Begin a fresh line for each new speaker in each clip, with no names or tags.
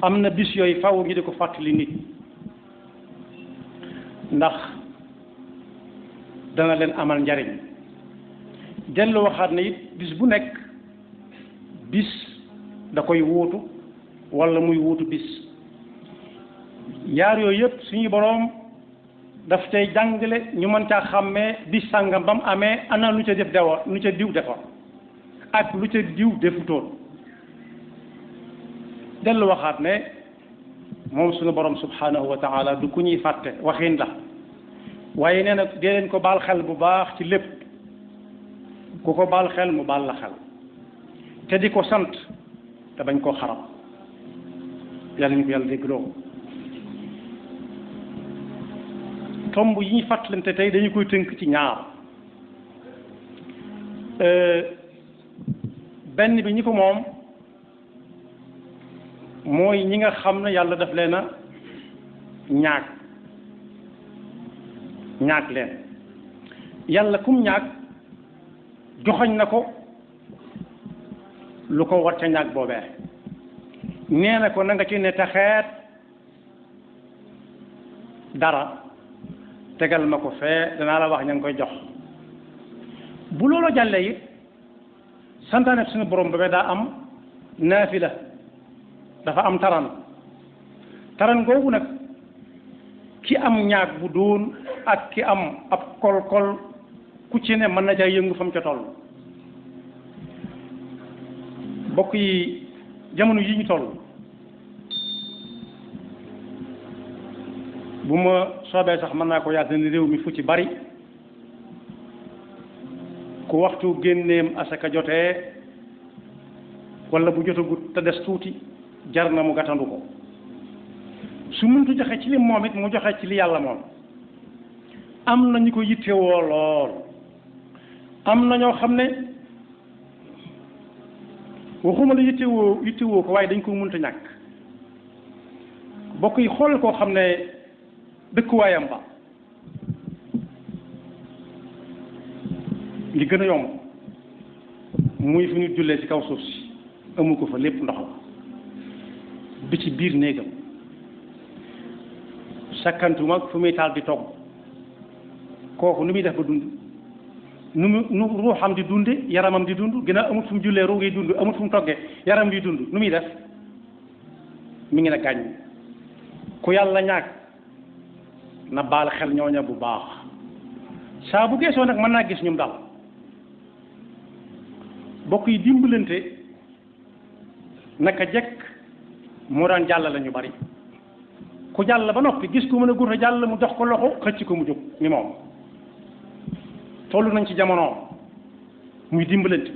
am na bis yooyu faw ñu di ko fàttali nit ndax dana leen amal njariñ dellu waxaat na it bis bu nekk bis da koy wuutu wala muy wuutu bis yaar yooyu yëpp suñu boroom daf tey jàngale ñu mën caa xàmmee bis sàngam ba mu amee ana lu ca def dewa lu ca diw defoon ak lu ca diw defutoon dellu waxaat ne moom suñu boroom subhanahu wa taala du ku ñuy fàtte waxin la waaye nee na dee leen ko baal xel bu baax ci lépp ku ko baal xel mu baal la xel te di ko sant te bañ koo xarab yàlla ñu ko yàlla dégg loo tomb yi ñu fàttalante tey dañu koy tënk ci ñaar benn bi ñi ko moom mooy ñi nga xam ne yàlla daf leen a ñaag leen yàlla kum ñaag joxoñ na ko lu ko war ca ñaag boobee nee na ko na nga ci ne taxeet dara tegal ma ko fee danaa la wax ña ngi koy jox bu loolu jàllee it santaane suñu borom ba daa am naafila dafa am taran googu nag ki am ñaag bu doon ak ki am ab kol ku ci ne mën na ca yëngu fa mu ca toll bokk yi jamono yi ñu toll bu ma soobee sax mën naa ko yaatal ni réew mi fu ci bari ku waxtu génneem asaka jotee wala bu jotagut te des tuuti jar na mu gàttandu ko su muntu joxe ci li moom it mu joxe ci li yàlla moom am na ñu ko yittewoo lool am na ñoo xam ne waxuma la yittewoo ko waaye dañ ko mënta ñàkk bokk yi xool koo xam ne dëkkuwaayam ba li gën a yomb muy fu ñu jullee ci kaw suuf si amu ko fa lépp ndox la bi ci biir néegam sakkantuma fu muy taal di togg kooku nu muy def ba dund nu ruuxam di dunde yaramam di dund gën a amut fu mu jullee ruu ngi dund amut fu mu toggee yaram di dund nu muy def mi ngi na gàññ ku yàlla ñaag na baal xel ñooña bu baax saa bu geesoo nag mën naa gis ñum dal bokk yi dimbalante naka jekk moo daan jàll la ñu bari ku jàll ba noppi gis ko mën a gurta jàll mu jox ko loxo xëcc ko mu jóg ni moom toll nañ ci jamono muy dimbalante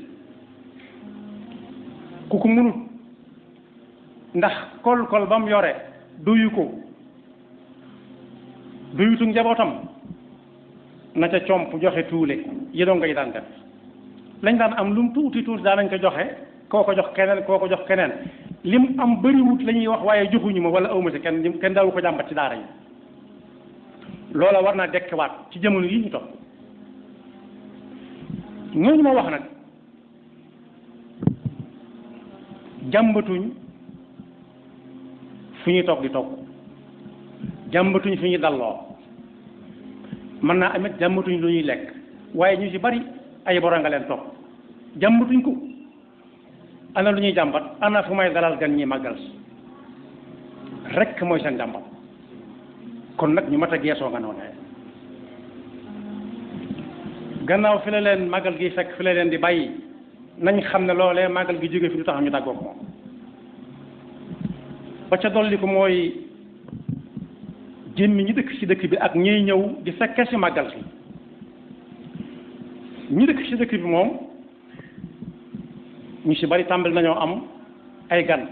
ku ko mënut ndax kol ba mu yore doyu ko doyutu njabootam na ca comp joxe tuule yédoo ngay daan def lañ daan am lu mu tuuti daan nañ ko joxe koo ko jox keneen lim am bëriwut la ñuy wax waaye joxuñu ma wala awma ci kenn daawu ko jàmbat ci daara yi loola war naa dekkiwaat ci jamono yi ñu topp ñooñu ma wax nag jàmbatuñ fu ñuy toog di togg jàmbatuñ fu ñuy dalloo mën naa amit jàmbatuñ lu ñuy lekk waaye ñu ci bari ay boro nga leen toog jàmbatuñ ko ana lu ñuy jàmbat ana fu may dalal gan ñi màggal si rekk mooy seen jàmbat kon nag ñu mat a geesoo nga noonu gannaaw fi la leen màggal gi fekk fi la leen di bàyyi nañ xam ne loolee màggal gi jóge fi lu tax ñu dàggoo ko moom ba ca dolli ko mooy jëmmi ñi dëkk ci dëkk bi ak ñiy ñëw di fekke ci màggal gi ñi dëkk ci dëkk bi moom ñu ci bari tàmbali nañoo am ay gan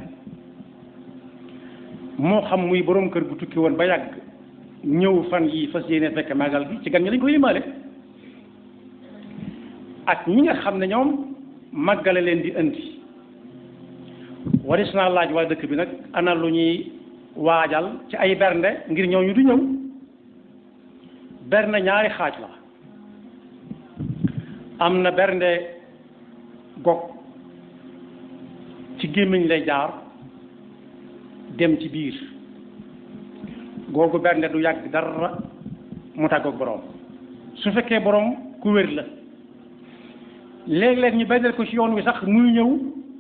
moo xam muy borom kër gu tukki woon ba yàgg ñëw fan yi fas yéene fekk màggal gi ci gan ñi lañ ko limaale ak ñi nga xam ne ñoom màggale leen di indi waris naa laaj waa dëkk bi nag ana lu ñuy waajal ci ay bernde ngir ñëw ñu du ñëw bernde ñaari xaaj la am na bernde gog ci gémmiñ lay jaar dem ci biir googu bernde du yàgg dara mu tàggoog borom su fekkee borom ku wér la léeg-léeg ñu berndeel ko ci yoon wi sax muy ñëw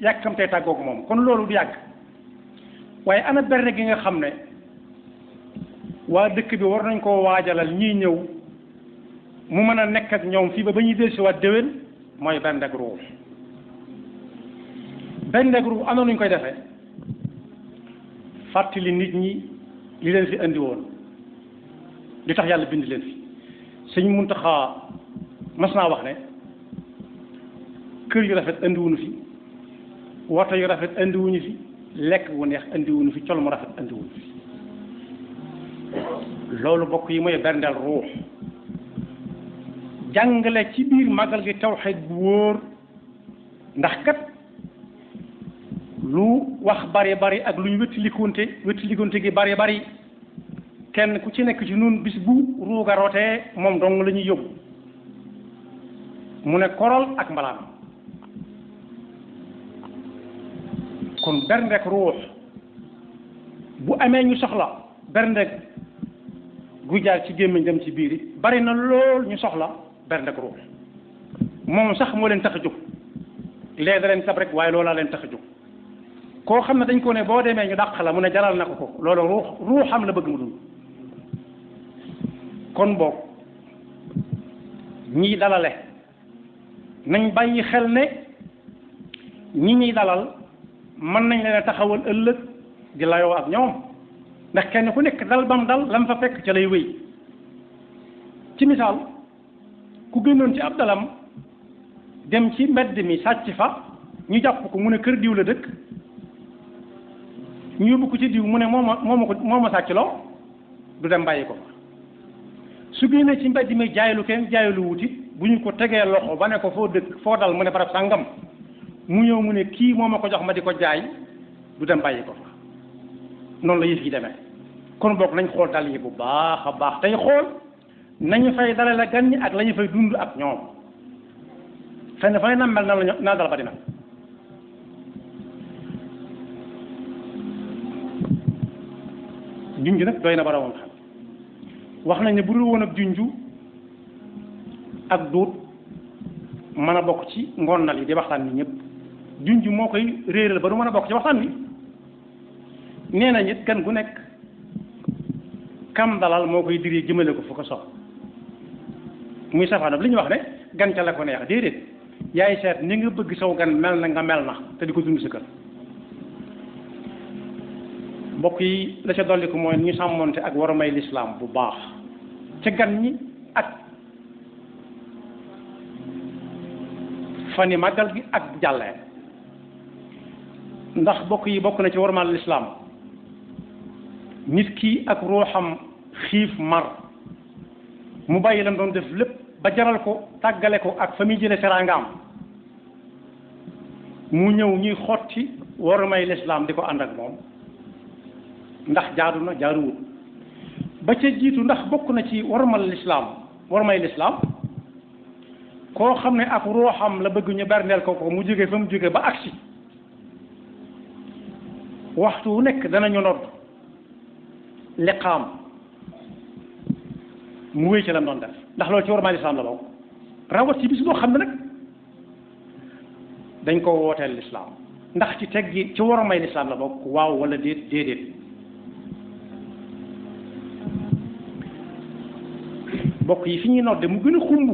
yàkkamtee tàggoog moom kon loolu du yàgg waaye ana bernde gi nga xam ne waa dëkk bi war nañ koo waajalal ñiy ñëw mu mën a nekk ak ñoom fii ba ñuy dellusiwaat déwén mooy bernde ak ruux bernde ak ruux am na nu ñu koy defee fàttali nit ñi li leen fi indi woon li tax yàlla bind leen fi sëñ Muntaxa mas naa wax ne kër yu rafet indiwuñu fi woto yu rafet indiwuñu fi lekk wu neex indiwuñu fi col mu rafet indiwuñu fi loolu bokk yi mooy berndeel ruux jàngale ci biir màggal gi tawxiid bu wóor ndax kat lu wax bari bari ak lu ñu wéttilikonte gi bari bari kenn ku ci nekk ci nun bis bu ruuga rotee moom dong la ñuy yóbbu mu ne korol ak mbalaan kon berndek ruux bu amee ñu soxla berndek gu jaar ci gémmiñ dem ci biir it bari na lool ñu soxla berndek ruux moom sax moo leen tax a jóg lee da leen tab rek waaye loolaa leen tax a jóg koo xam ne dañ ko ne boo demee ñu dàq la mu ne jalal na ko loolu ruuxam la bëgg mu dund kon boog ñiy dalale nañ bàyyi xel ne ñi ñuy dalal mën nañ leen a taxawal ëllëg di layoo ak ñoom ndax kenn ku nekk dal bam dal lam fa fekk ca lay wéy ci misaal ku génnoon ci ab dalam dem ci mbedd mi sàcc fa ñu jàpp ko mu ne kër diw la dëkk ñu yóbbu ko ci diw mu ne moo ma sàcc loo du dem bàyyi ko fa su génnee ci mbedd mi jaaylu kenn jaaylu wutit bu ñu ko tegee loxo ba ne ko foo dëkk foo dal mu ne barab sàngam mu ñëw mu ne kii moo ma ko jox ma di ko jaay du dem bàyyi ko fa noonu la yëf yi demee kon boog nañ xool dal yi bu baax a baax tey xool nañu fay dale la gan ñi ak la ñu fay dund ak ñoom fenn fa ne na mel na dal ba dina junj nag doy na barawoon xam wax nañ ne bu dul woon ak junju ak duut mën a bokk ci ngonnal yi di waxtaan ni ñëpp junju moo koy réeral ba du mën a bokk ci waxtaan wi nee na it gan gu nekk kam dalal moo koy diri jëmale ko fu ko sox muy safaanam li ñu wax ne gan ca la ko neex déedéet yaay seet ni nga bëgg saw gan mel na nga mel na te di ko dund sa kër mbokk yi la ca dolli ko mooy ñu sàmmonte ak war a may lislaam bu baax ca gan ñi ak fani màggal gi ak jàllee ndax bokk yi bokk na ci warmal lislaam nit ki ak ruuxam xiif mar mu bàyyi lam doon def lépp ba jaral ko tàggale ko ak fa muy jële teraangaam mu ñëw ñuy xotti warmay lislaam di ko ànd ak moom ndax jaadu na jaaduwul ba ca jiitu ndax bokk na ci warmal lislaam warmay lislaam koo xam ne ak ruuxam la bëgg ñu berndeel ko mu jóge fa mu jóge ba agsi waxtu wu nekk danañu nodd liqaam mu wéy ci la doon def ndax loolu ci warmay lislaam la bokk rawat ci bis boo xam ne nag dañ ko wooteel lislaam ndax ci teggi ci warmay lislaam la bokk waaw wala déedéet bokk yi fi ñuy nodde mu gën a xumb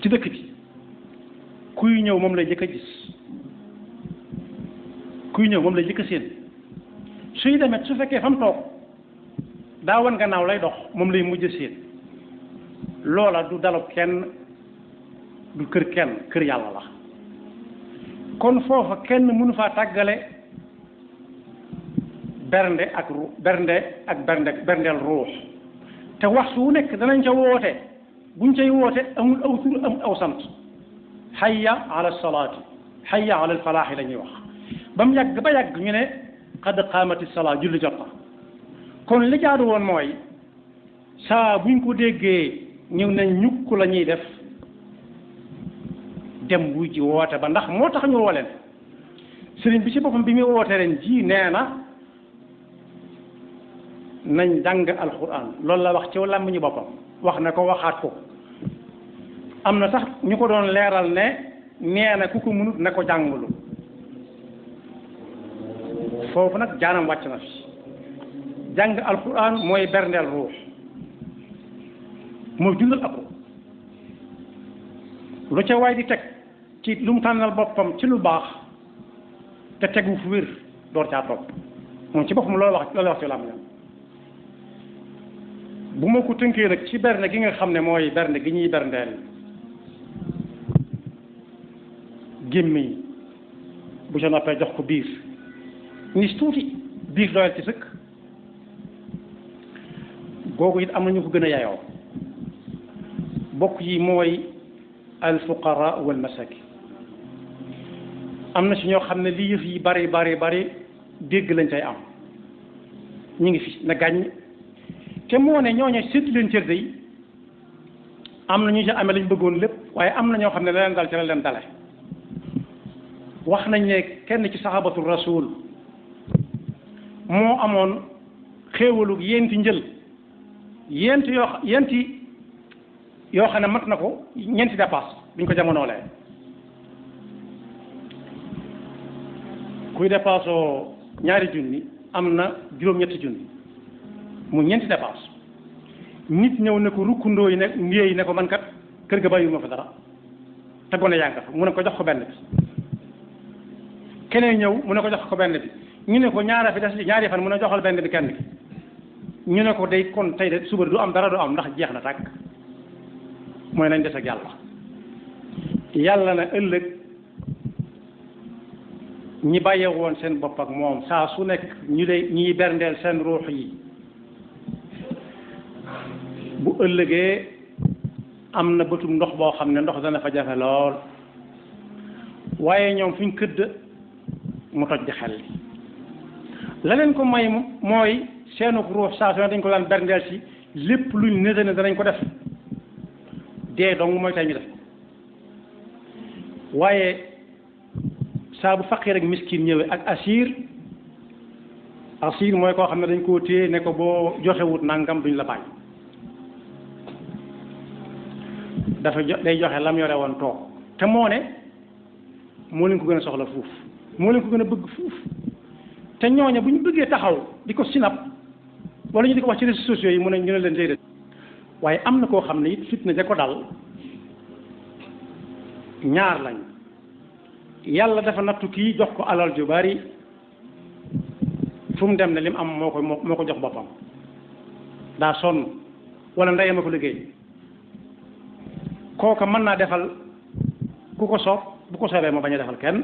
ci dëkk bi kuy ñëw moom lay jëkk a gis kuy ñëw moom lay jëkk a séen suy demet su fekkee fa mu toog daa wan gannaaw lay dox moom lay mujj a séen loola du dalub kenn du kër kenn kër yàlla la kon foofa kenn mënu faa tàggale bernde ak berndeel ruux te waxtu wu nekk danañ ca woote buñ cay woote amul aw tur amul aw sant hayya ala salaati hayya ala falaaxi la ñuy wax ba mu yàgg ba yàgg ñu ne qad qaamati salaa julli jot na kon li jaadu woon mooy saa buñ ko déggee ñëw ne ñukk la ñuy def dem wuy ji woote ba ndax moo tax ñu woo leen sëriñ bi ci boppam bi muy wootee ren ji nee na nañ jàng alquran loolu la wax ci làmmiñu boppam wax na ko waxaat ko am na sax ñu ko doon leeral ne nee na ku ko mënut na ko jàngulu foofu nag jaanam wàcc na fi jàng alquran mooy berndeel ruux mooy dundal ak lu ca waay di teg ci lu mu tànnal boppam ci lu baax te tegu fu wér door caa topp moom ci boppam loolu wax ci làmmiñam bu ma ko tënkee nag ci bernde gi nga xam ne mooy bernde gi ñuy berndeel gémmiñ bu ca noppee jox ko biir nis tuuti biir doyal ci sëkk googu it am na ñu ko gën a yayoo bokk yi mooy alfuqara wal masakin am na ci ñoo xam ne li yëf yi bari dégg lañ cay am ñu ngi fi na gàññ te moo ne ñooñu séddu leen cër day am na ñu ci amee lañ bëggoon lépp waaye am na ñoo xam ne la leen dal ci la leen dale wax nañ ne kenn ci saxaabatu rasul moo amoon xéewalu yenti njël yenti yoo xam ne mat na ko ñeenti dépasse biñ ko jamonoolee kuy dépassoo ñaari junni am na juróom-ñetti junni mu ñeenti dépasse nit ñëw ne ko rukkundoo yi ne ndiyee yi ne ko man kat kër ga bàyyiwuma fa dara te gone yaa nga fa mu ne ko jox ko benn bi keneen ñëw mu ne ko jox ko benn bi ñu ne ko ñaara fi des ñaari fan mu ne joxal benn bi kenn bi ñu ne ko day kon tey de suba du am dara du am ndax jeex na tàkk mooy nañ des ak yàlla na ëllëg ñi bàyyee woon seen bopp ak moom saa su nekk ñu lay ñiy berndeel seen ruux yi bu ëllëgee am na bëtum ndox boo xam ne ndox dana fa jafe lool waaye ñoom fu ñu këdd mu toj di xel la leen ko may mooy seenu ruux saa su ne dañ ko daan berndeel si lépp luñ nete ne danañ ko def dee dong mooy tey ñu def waaye saa bu faqir ak miskin ñëwee ak asir mooy koo xam ne dañ koo téye ne ko boo joxewut nangam duñ la bàyyi dafa day joxe lam yore woon toog te moo ne moo leen ko gën a soxla fuuf moo leen ko gën a bëgg fuuf te ñooña bu ñu bëggee taxaw di ko sinap wala ñu di ko wax ci réseaux sociaux yi mu ne ñu ne leen déedéet waaye am na koo xam ne it fitna ja ko dal ñaar lañ yàlla dafa nattu kii jox ko alal ju bari fu mu dem ne lim am moo ko jox boppam daa sonn wala ndeyam a ko liggéey kooka mën naa defal ku ko soob bu ko soobee moo bañ a defal kenn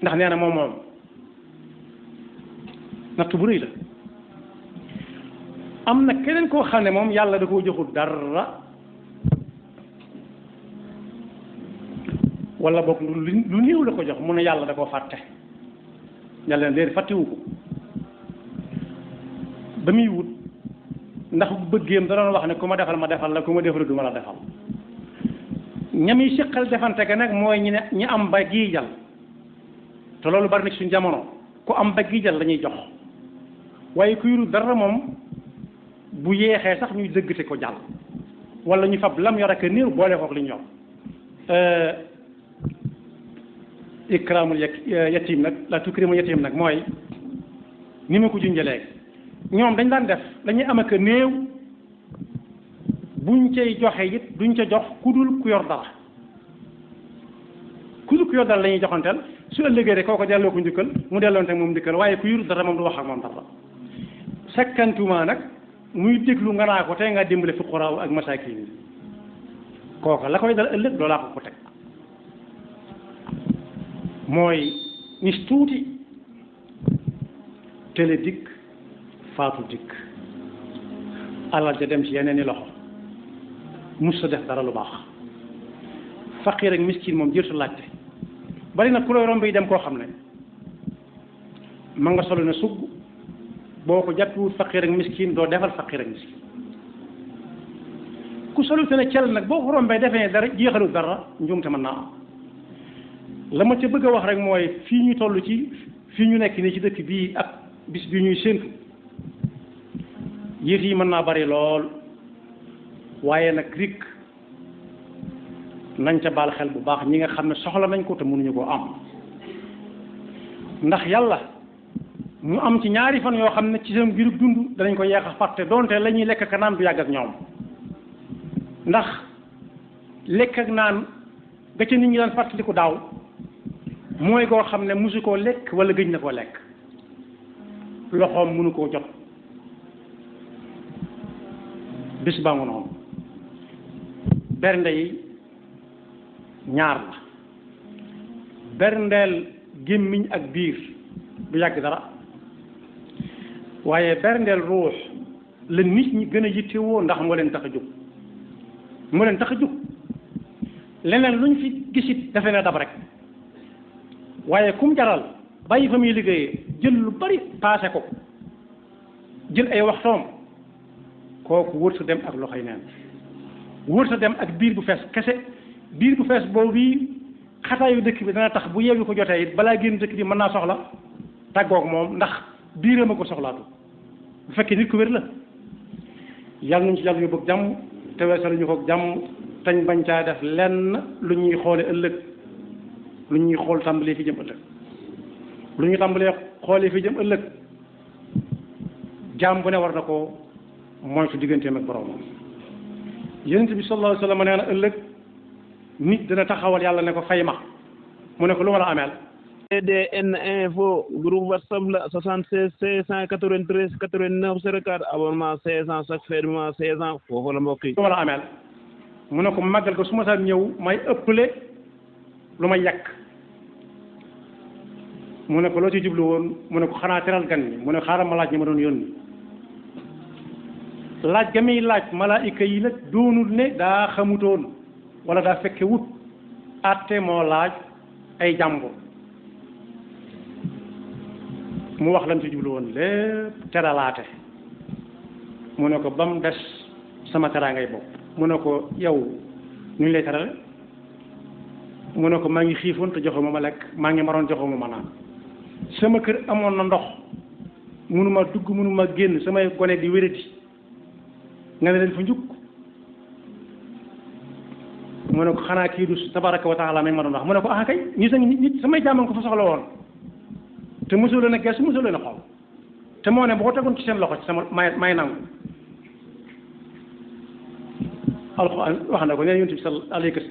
ndax nee na moom nattu bu rëy la am na keneen koo xam ne moom yàlla da koo joxul dara wala boog lu néew la ko jox mu ne yàlla da koo fàtte yàlla leen fàttewu ko ba muy wut ndax bëggeem da doon wax ne ku ma defal ma defal la ku ma defal du ma la defal ñami siqal defante ga nag mooy ñi am ba giijal te loolu bari na ci suñ jamono ku am ba giijal la ñuy jox waaye ku yuru dara moom bu yeexee sax ñuy dëggate ko jàll wala ñu fab lam yor ak néew boole kook li ñu yor ikraamul yatim nag la tukrimul yatim nag mooy ni ma ko junjalee ñoom dañ daan def dañuy am ak néew buñ cay joxe it duñ ca jox ku dul ku yor dara ku dul ku yor dara la ñuy joxanteel su ëllëgee rek kooko delloo ko njukkal mu delloonte moom njukkal waaye ku yor dara moom du wax ak moom dara sakkantuma nag muy déglu nga naa ko tey nga dimbale fuqaraaw ak masaakin yi kooka la koy dal ëllëg loolaa ko teg mooy nis tuuti télé dikk faatu dikk alal ja dem ci yeneen i loxo mus sa def dara lu baax faqir ak miskin moom jërtu laajte bari na ku lay romb yi dem koo xam ne ma nga solo ne sugg boo ko jàppiwut faqir ak miskin doo defal faqir ak miskin ku solu te ne cel nag boo ko rombee defee ne dara jeexalu dara njuumte mën naa am la ma ca bëgg a wax rek mooy fii ñu toll ci fii ñu nekk nii ci dëkk bii ak bis bi ñuy séntu yëf yi mën naa bari lool waaye nag rik nañ ca baal xel bu baax ñi nga xam ne soxla nañ ko te mënuñu koo am ndax yàlla mu am ci ñaari fan yoo xam ne ci seen biir dund danañ ko yeex a fàtte donte la ñuy lekk ak naan du yàgg ak ñoom ndax lekk ak naan ga ca nit ñi daan fàttaliku daaw mooy koo xam ne musu koo lekk wala gëj na koo lekk loxoom mënu koo jot bis baa nga noonu bernde yi ñaar la berndeel gémmiñ ak biir du yàgg dara waaye berndeel ruux la nit ñi gën a yittewoo ndax moo leen tax a jóg moo leen tax a jóg leneen lu ñu fi gisit dafa ne dab rek waaye kum jaral bàyyi fa muy liggéeyee jël lu bari paase ko jël ay waxtoom kooku wër sa dem ak loxoy neen wër sa dem ak biir bu fees kese biir bu fees boobu bii xataayu dëkk bi dana tax bu yeewi ko jotee it balaa génn dëkk bi mën naa soxla tàggoog moom ndax biiram a ko soxlaatu bu fekkee nit ku wér la yàlla nañu ci yàlla ñu bëgg jàmm te weesalu ñu ko jàmm tañ bañ caa def lenn lu ñuy xoole ëllëg lu ñuy xool tàmbalee fi jëm ëllëg lu ñu tàmbalee xoolee fi jëm ëllëg jaam bu ne war na ko mooy su digganteem ak boroomam yonent bi sallallahu alayhi wa sallam nee na ëllëg nit dana taxawal yàlla ne ko fay ma mu ne ko lu ma la ameel
DDN info groupe WhatsApp la 76 693 89 04 abonnement 500 chaque fin du mois 500 foofu la mbokk yi
lu ma la ameel mu ne ko màggal ko su ma saa ñëw may ëpple lu may yàq mu ne ko loo ci jublu woon mu ne ko xanaa teral gan ñi mu ne xaaral ma laaj ñi ma doon yónni laaj ga muy laaj malaayika yi nag doonul ne daa xamutoon wala daa fekke wut atte moo laaj ay jàmbur mu wax lam ci jublu woon lépp teralaate mu ne ko ba mu des sama teraangay bopp mu ne ko yow nu ñu lay terale mu ne ko maa ngi xiifoon te joxuma ma lekk maa ngi maroon joxuma ma naan sama kër amoon na ndox mënuma dugg mënuma génn samay gone di wéradi nga ne leen fa njukk mu ne ko xanaa kii du tabaraka wa taala mi ma doon wax mu ne ko ah kay nit samay jàmmam ko fa soxla woon te mosoo leen a gees mosoo leen a xool te moo ne boo ko tegoon ci seen loxo ci sama may nangu alxuraan wax na ko nee yonent bi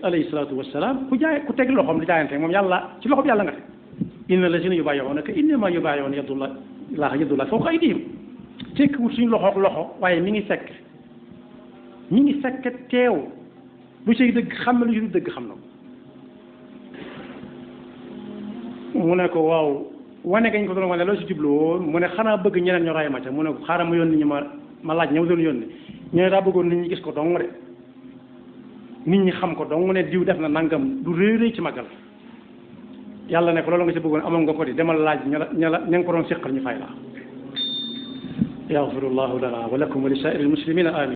alayhi salaatu wasalaam ku teg loxoom di jaayante moom yàlla ci loxoom yàlla nga te inna lazina yubaayi'uunaka innamaa yubaayi'uuna yadullaahi fawqa aydihim tekkiwut suñu loxoog loxo waaye mi ngi fekk teew lu ciy dëgg xam na lu ci dëgg xam na ko mu ne ko waaw wane gañ ko doon wane loo ci jublu woon mu ne xanaa bëgg ñeneen ñu ray ma ca mu ne ko xaaral ma yónni ñu ma laaj ñëw doon yónni ñu ne daa bëggoon nit ñi gis ko dong de nit ñi xam ko dong ne diw def na nangam du réy ci magal yàlla ne ko loolu nga ci bëggoon amoon nga ko di demal laaj ña nga ko doon séqal ñu fay la yaxfirullahu lana wa lakum wa li saa'iril muslimina amin